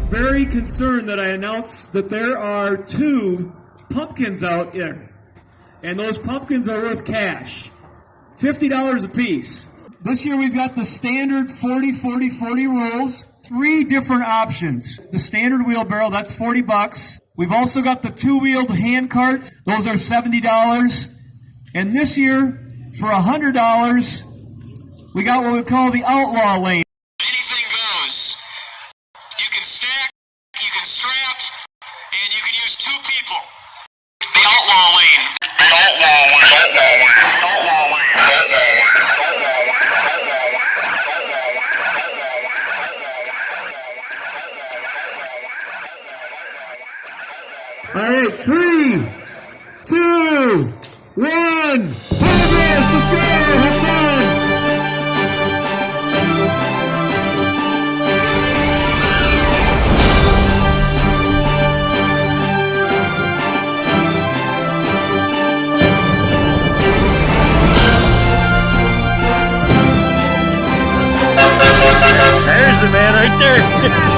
very concerned that I announced that there are 2 pumpkins out there. And those pumpkins are worth cash. $50 a piece. This year we've got the standard 40-40-40 rules. 3 different options. The standard wheelbarrow, that's $40. We've also got the 2-wheeled hand carts. Those are $70. And this year, for $100, we got what we call the Outlaw Lane. Anything goes. You can stack, you can strap, and you can use 2 people. The Outlaw Lane. The Outlaw Lane. Outlaw Lane. Outlaw Lane. Outlaw Lane. All right, 3, 2, 1. Progress, let's go, have fun. There's the man right there.